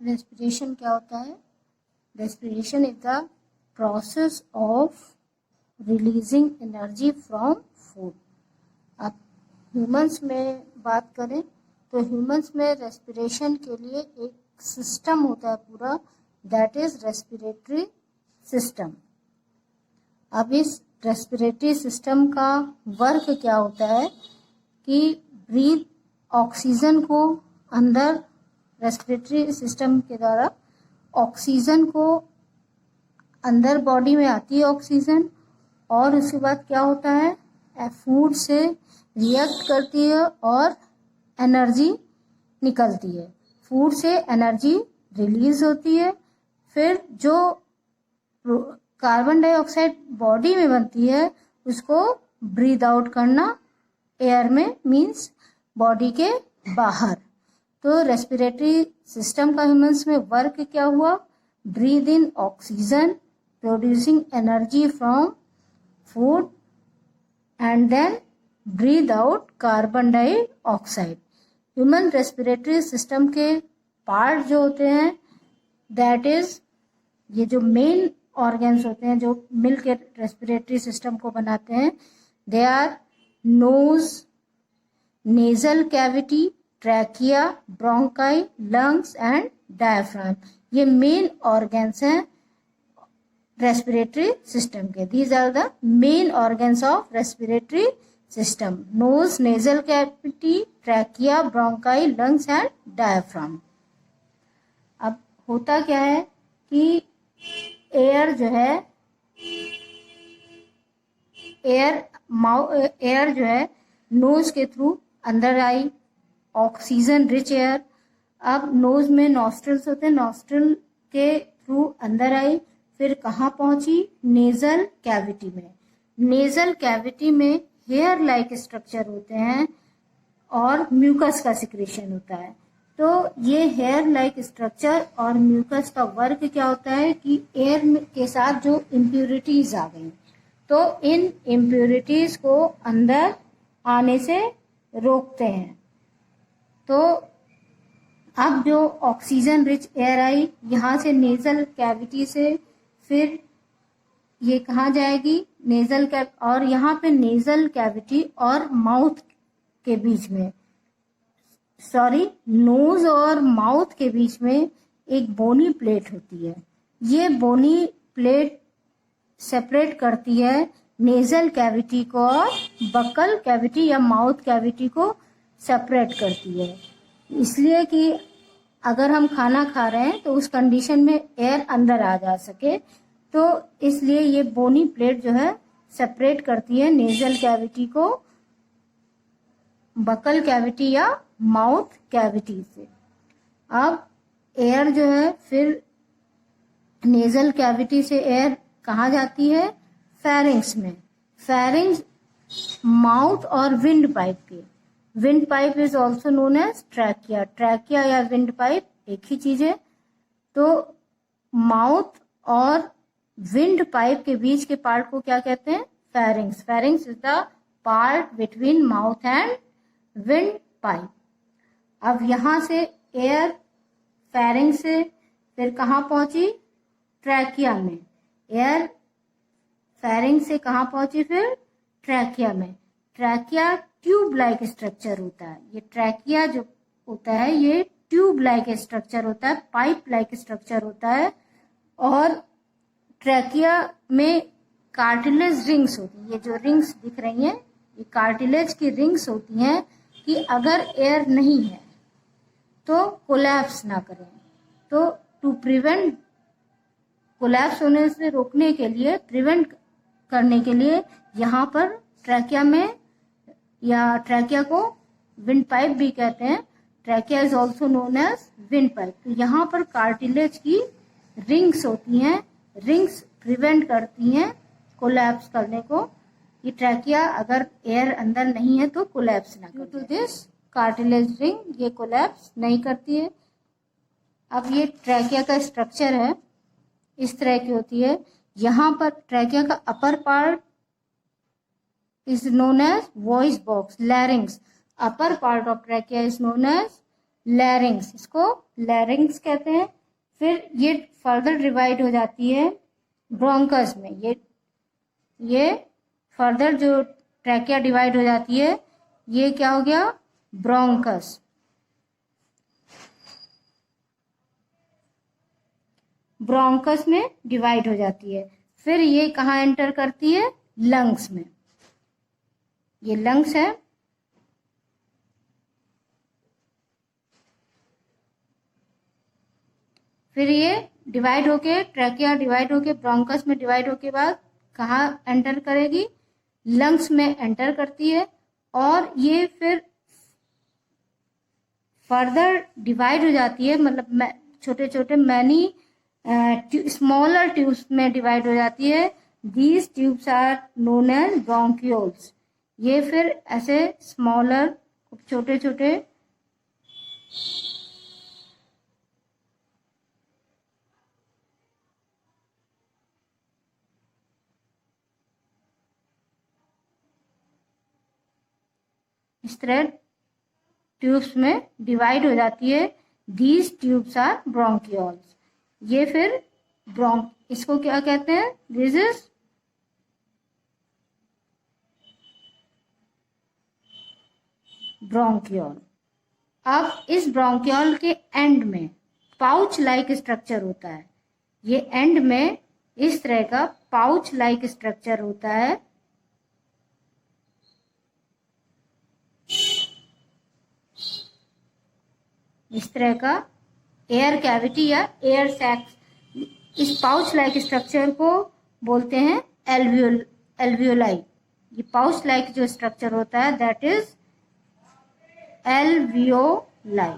Respiration क्या होता है? Respiration is the process of releasing energy from food. अब ह्यूमंस में बात करें तो ह्यूमंस में रेस्पिरेशन के लिए एक सिस्टम होता है पूरा, दैट इज रेस्पिरेटरी सिस्टम। अब इस रेस्पिरेटरी सिस्टम का वर्क क्या होता है कि ब्रीथ ऑक्सीजन को अंदर रेस्पिरेटरी सिस्टम के द्वारा ऑक्सीजन को अंदर बॉडी में आती है ऑक्सीजन, और उसके बाद क्या होता है फूड से रिएक्ट करती है और एनर्जी निकलती है, फूड से एनर्जी रिलीज होती है। फिर जो कार्बन डाइऑक्साइड बॉडी में बनती है उसको ब्रीथ आउट करना एयर में, मीन्स बॉडी के बाहर। तो रेस्पिरेटरी सिस्टम का ह्यूमंस में वर्क क्या हुआ? Breathe in oxygen, producing energy from food, and then breathe out carbon dioxide. Human respiratory system के पार्ट जो होते हैं, दैट इज ये जो मेन ऑर्गन्स होते हैं जो मिलकर रेस्पिरेटरी सिस्टम को बनाते हैं, they are nose, nasal cavity, trachea, bronchi, lungs and diaphragm. ये मेन ऑर्गन्स हैं रेस्पिरेटरी सिस्टम के। These are the main organs of respiratory system: nose, nasal cavity, trachea, bronchi, lungs and diaphragm. अब होता क्या है कि एयर जो है एयर जो है नोज के थ्रू अंदर आई, ऑक्सीजन रिच एयर। अब नोज में नॉस्ट्रल्स होते हैं, नॉस्ट्रल के थ्रू अंदर आई, फिर कहाँ पहुंची? नेजल कैविटी में। नेजल कैविटी में हेयर लाइक स्ट्रक्चर होते हैं और म्यूकस का सिक्रेशन होता है। तो ये हेयर लाइक स्ट्रक्चर और म्यूकस का वर्क क्या होता है कि एयर के साथ जो इम्प्यूरिटीज आ गई, तो इन इम्प्यूरिटीज को अंदर आने से रोकते हैं। तो अब जो ऑक्सीजन रिच एयर आई यहाँ से नेजल कैविटी से, फिर ये कहाँ जाएगी? नेजल और यहाँ पे नेजल कैविटी और माउथ के बीच में, नोज और माउथ के बीच में एक बोनी प्लेट होती है। ये बोनी प्लेट सेपरेट करती है नेजल कैविटी को और बकल कैविटी या माउथ कैविटी को सेपरेट करती है, इसलिए कि अगर हम खाना खा रहे हैं तो उस कंडीशन में एयर अंदर आ जा सके। तो इसलिए ये बोनी प्लेट जो है सेपरेट करती है नेजल कैविटी को बकल कैविटी या माउथ कैविटी से। अब एयर जो है फिर नेजल कैविटी से एयर कहाँ जाती है? फेरिंग्स में। फेरिंग्स माउथ और विंड पाइप के। Windpipe is also known as trachea. Trachea या विंड पाइप एक ही चीज है। तो माउथ और विंड पाइप के बीच के पार्ट को क्या कहते हैं? Pharynx. Pharynx is the part between mouth and wind pipe. अब यहां से एयर फेरिंग्स से फिर कहाँ पहुंची? ट्रैकिया में। एयर फेरिंग्स से कहाँ पहुंची? फिर ट्रैकिया में। ट्रैकिया ट्यूब लाइक स्ट्रक्चर होता है। ये ट्रैकिया जो होता है ये ट्यूब लाइक स्ट्रक्चर होता है, पाइप लाइक स्ट्रक्चर होता है। और ट्रैकिया में कार्टिलेज रिंग्स होती है। ये जो रिंग्स दिख रही हैं ये कार्टिलेज की रिंग्स होती हैं कि अगर एयर नहीं है तो कोलैप्स ना करें। तो टू प्रिवेंट कोलैप्स होने से रोकने के लिए, प्रिवेंट करने के लिए यहाँ पर ट्रैकिया में, या ट्रैकिया को विंड पाइप भी कहते हैं, trachea is also known as windpipe. तो यहाँ पर कार्टिलेज की रिंग्स होती हैं, रिंग्स प्रिवेंट करती हैं कोलैप्स करने को, कि ट्रैकिया अगर एयर अंदर नहीं है तो कोलैप्स ना करे। तो दिस कार्टिलेज रिंग ये कोलैप्स नहीं करती है। अब ये ट्रैकिया का स्ट्रक्चर है, इस तरह की होती है। यहाँ पर ट्रैकिया का upper part is known as voice box, larynx. Upper part of trachea is known as लैरिंग्स, इसको लैरिंग्स कहते हैं। फिर ये फर्दर डिवाइड हो जाती है ब्रोंकस में। ये फर्दर जो ट्रैकिया डिवाइड हो जाती है, ये क्या हो गया, ब्रोंकस। ब्रोंकस में डिवाइड हो जाती है। फिर ये कहाँ एंटर करती है, लंग्स में। ये लंग्स है। फिर ये डिवाइड होके, ट्रैकिया डिवाइड होके ब्रोंकस में डिवाइड होके बाद कहाँ एंटर करेगी, लंग्स में एंटर करती है। और ये फिर फर्दर डिवाइड हो जाती है, मतलब छोटे छोटे मैनी स्मॉलर ट्यूब्स में डिवाइड हो जाती है। These tubes are known as bronchioles. ये फिर ऐसे स्मॉलर छोटे छोटे इस तरह ट्यूब्स में डिवाइड हो जाती है। These tubes are bronchioles. ये फिर इसको क्या कहते हैं, दिस इज ब्रोंक्यूल। अब इस ब्रोंक्यूल के एंड में पाउच लाइक स्ट्रक्चर होता है। ये एंड में इस तरह का पाउच लाइक स्ट्रक्चर होता है। इस तरह का एयर कैविटी या एयर सैक्स, इस पाउच लाइक स्ट्रक्चर को बोलते हैं एल्वियोलाई। ये पाउच लाइक जो स्ट्रक्चर होता है दैट इज एल्वियोलाई।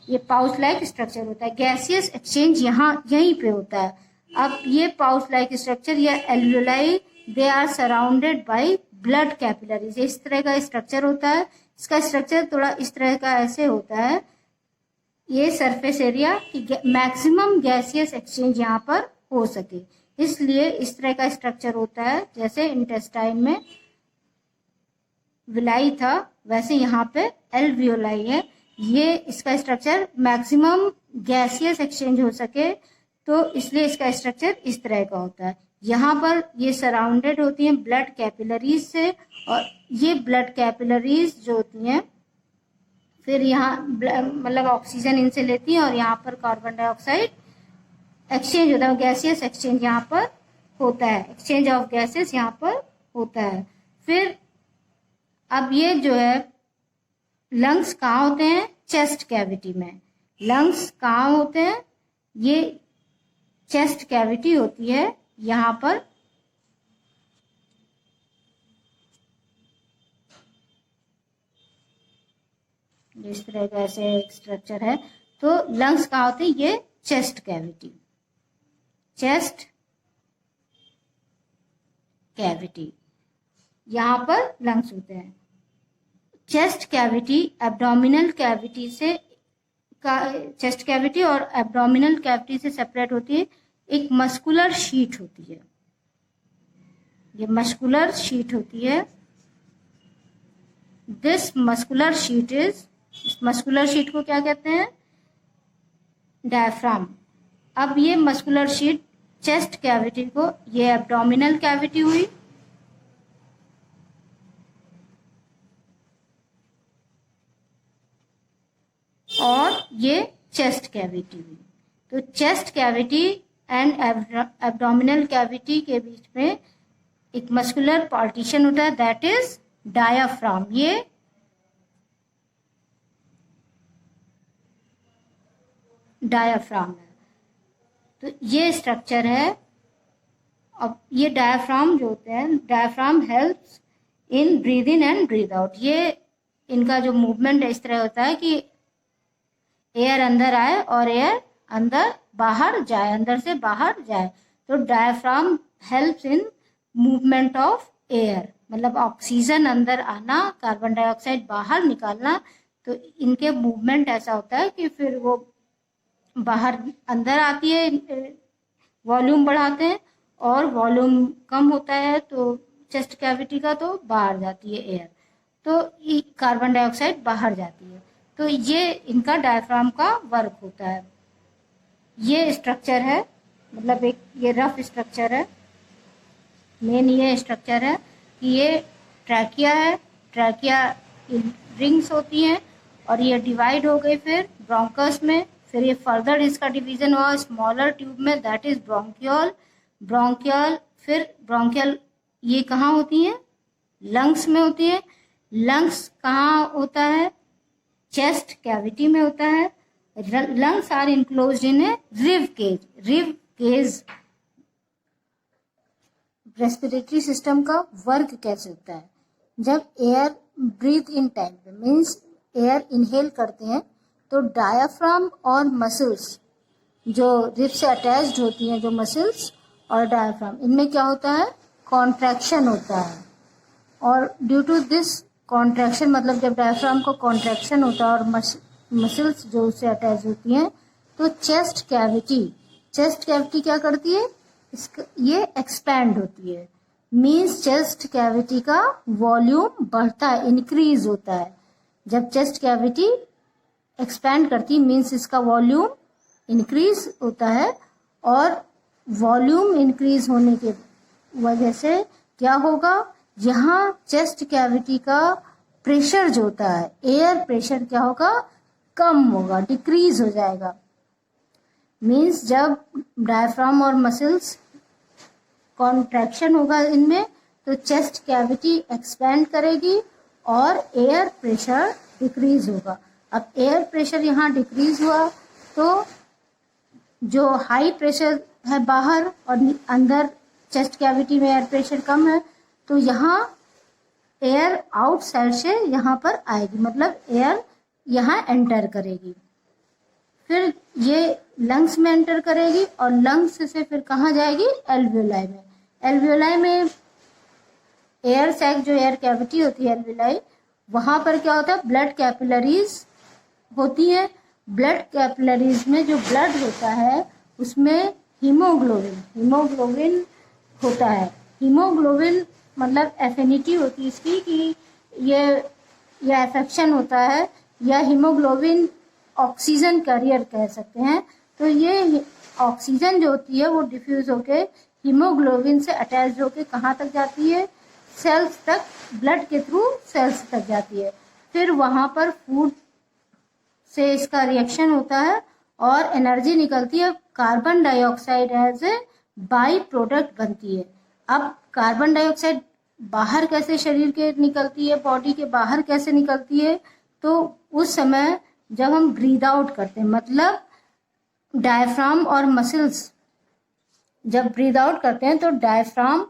ये पाउच लाइक स्ट्रक्चर होता है। गैसियस एक्सचेंज यहीं पे होता है। अब ये पाउच लाइक स्ट्रक्चर या alveoli, they are surrounded by blood capillaries. इस तरह का स्ट्रक्चर होता है। इसका स्ट्रक्चर थोड़ा इस तरह का ऐसे होता है। ये surface area maximum gaseous exchange यहाँ पर हो सके, इसलिए इस तरह का स्ट्रक्चर होता है। जैसे इंटेस्टाइन में विलाई था, वैसे यहाँ पे एल्वियोलाई है। ये इसका स्ट्रक्चर मैक्सिमम गैसियस एक्सचेंज हो सके, तो इसलिए इसका स्ट्रक्चर इस तरह का होता है। यहाँ पर ये सराउंडेड होती हैं ब्लड कैपिलरीज से, और ये ब्लड कैपिलरीज जो होती हैं फिर यहाँ मतलब ऑक्सीजन इनसे लेती है और यहाँ पर कार्बन डाइऑक्साइड एक्सचेंज होता है। गैसियस एक्सचेंज यहाँ पर होता है, एक्सचेंज ऑफ गैसेस यहाँ पर होता है। फिर अब ये जो है लंग्स कहाँ होते हैं, चेस्ट कैविटी में। लंग्स कहाँ होते हैं, ये चेस्ट कैविटी होती है यहाँ पर। इस तरह का ऐसे एक स्ट्रक्चर है। तो लंग्स कहाँ होते हैं, ये चेस्ट कैविटी, चेस्ट कैविटी, यहाँ पर लंग्स होते हैं। चेस्ट कैविटी एब्डोमिनल कैविटी से चेस्ट कैविटी और एब्डोमिनल कैविटी से सेपरेट होती है। एक मस्कुलर शीट होती है, ये मस्कुलर शीट होती है। दिस मस्कुलर शीट इज, इस मस्कुलर शीट को क्या कहते हैं, डायफ्राम। अब ये मस्कुलर शीट चेस्ट कैविटी को, ये एब्डोमिनल कैविटी हुई, और ये चेस्ट कैविटी हुई। तो chest cavity and abdominal cavity के बीच में एक मस्कुलर पार्टीशन होता है दैट इज डायाफ्राम। ये डायाफ्राम है। तो ये स्ट्रक्चर है। अब ये डायाफ्राम जो होते हैं, diaphragm helps in breathe in and breathe out. ये इनका जो मूवमेंट इस तरह होता है कि एयर अंदर आए और एयर अंदर बाहर जाए, अंदर से बाहर जाए। तो diaphragm helps in movement of air, मतलब ऑक्सीजन अंदर आना, कार्बन डाइऑक्साइड बाहर निकालना। तो इनके मूवमेंट ऐसा होता है कि फिर वो बाहर अंदर आती है, वॉल्यूम बढ़ाते हैं, और वॉल्यूम कम होता है तो चेस्ट कैविटी का, तो बाहर जाती है एयर, तो कार्बन डाइऑक्साइड बाहर जाती है। तो ये इनका डायफ्राम का वर्क होता है। ये स्ट्रक्चर है, मतलब एक ये रफ स्ट्रक्चर है। मेन ये स्ट्रक्चर है कि ये ट्रैकिया है, ट्रैकिया रिंग्स होती हैं और ये डिवाइड हो गई फिर ब्रोंकस में, फिर ये फर्दर इसका डिवीजन हुआ स्मॉलर ट्यूब में, दैट इज ब्रोंकियल। ब्रोंकियल, फिर ब्रोंकियल ये कहाँ होती हैं? लंग्स में होती है। लंग्स कहाँ होता है? चेस्ट कैविटी में होता है। Lungs are enclosed in a rib cage. Rib cage respiratory system का वर्क कैसे होता है? जब एयर ब्रीथ इन टाइम पे मीन्स एयर इनहेल करते हैं तो डायाफ्राम और मसल्स जो रिब से अटैच्ड होती हैं, जो मसल्स और डायाफ्राम, इनमें क्या होता है? कॉन्ट्रैक्शन होता है। और ड्यू टू दिस कॉन्ट्रैक्शन, मतलब जब डायफ्राम को कॉन्ट्रैक्शन होता है और मसल्स जो उससे अटैच होती हैं, तो चेस्ट कैविटी क्या करती है? ये एक्सपैंड होती है। मीन्स चेस्ट कैविटी का वॉल्यूम बढ़ता है, इंक्रीज होता है। जब चेस्ट कैविटी एक्सपैंड करती है मीन्स इसका वॉल्यूम इंक्रीज होता है, और वॉल्यूम इंक्रीज होने के वजह से क्या होगा? यहाँ चेस्ट कैविटी का प्रेशर जो होता है, एयर प्रेशर क्या होगा? कम होगा, डिक्रीज हो जाएगा। मीन्स जब डायफ्राम और मसल्स कॉन्ट्रैक्शन होगा इनमें, तो चेस्ट कैविटी एक्सपैंड करेगी और एयर प्रेशर डिक्रीज होगा। अब एयर प्रेशर यहाँ डिक्रीज हुआ तो जो हाई प्रेशर है बाहर और अंदर चेस्ट कैविटी में एयर प्रेशर कम है, तो यहाँ एयर आउटसाइड से यहाँ पर आएगी, मतलब एयर यहाँ एंटर करेगी। फिर ये लंग्स में एंटर करेगी और लंग्स से फिर कहाँ जाएगी? एल्वियोलाई में। एल्वियोलाई में एयर सैक, जो एयर कैविटी होती है एल्वियोलाई, वहाँ पर क्या होता है? ब्लड कैपिलरीज होती है। ब्लड कैपिलरीज में जो ब्लड होता है उसमें हीमोग्लोबिन होता है। हीमोग्लोबिन मतलब एफिनिटी होती है इसकी कि ये अफेक्शन होता है, या हीमोग्लोबिन ऑक्सीजन कैरियर कह सकते हैं। तो ये ऑक्सीजन जो होती है वो डिफ्यूज होके हीमोग्लोबिन से अटैच होके कहाँ तक जाती है? सेल्स तक, ब्लड के थ्रू सेल्स तक जाती है। फिर वहाँ पर फूड से इसका रिएक्शन होता है और एनर्जी निकलती है, carbon dioxide as a byproduct बनती है। अब कार्बन डाइऑक्साइड बाहर कैसे शरीर के निकलती है, बॉडी के बाहर कैसे निकलती है? तो उस समय जब हम ब्रीद आउट करते हैं, मतलब डायफ्राम और मसल्स जब ब्रीद आउट करते हैं तो डायफ्राम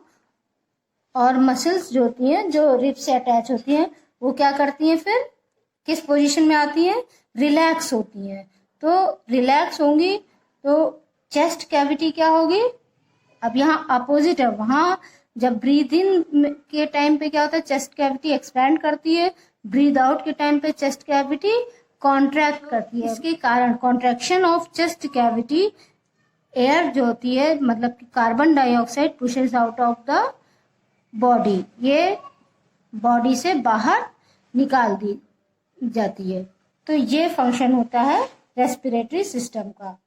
और मसल्स जो होती हैं, जो रिब से अटैच होती हैं, वो क्या करती हैं? फिर किस पोजीशन में आती हैं? रिलैक्स होती हैं। तो रिलैक्स होंगी तो चेस्ट कैविटी क्या होगी? अब यहाँ अपोजिट है, वहाँ जब ब्रीद इन के टाइम पे क्या होता है? चेस्ट कैविटी एक्सपैंड करती है, ब्रीद आउट के टाइम पे चेस्ट कैविटी कॉन्ट्रैक्ट करती है। इसके कारण contraction of chest cavity, air जो होती है, मतलब कि carbon dioxide pushes out of the body, ये बॉडी से बाहर निकाल दी जाती है। तो ये फंक्शन होता है रेस्पिरेटरी सिस्टम का।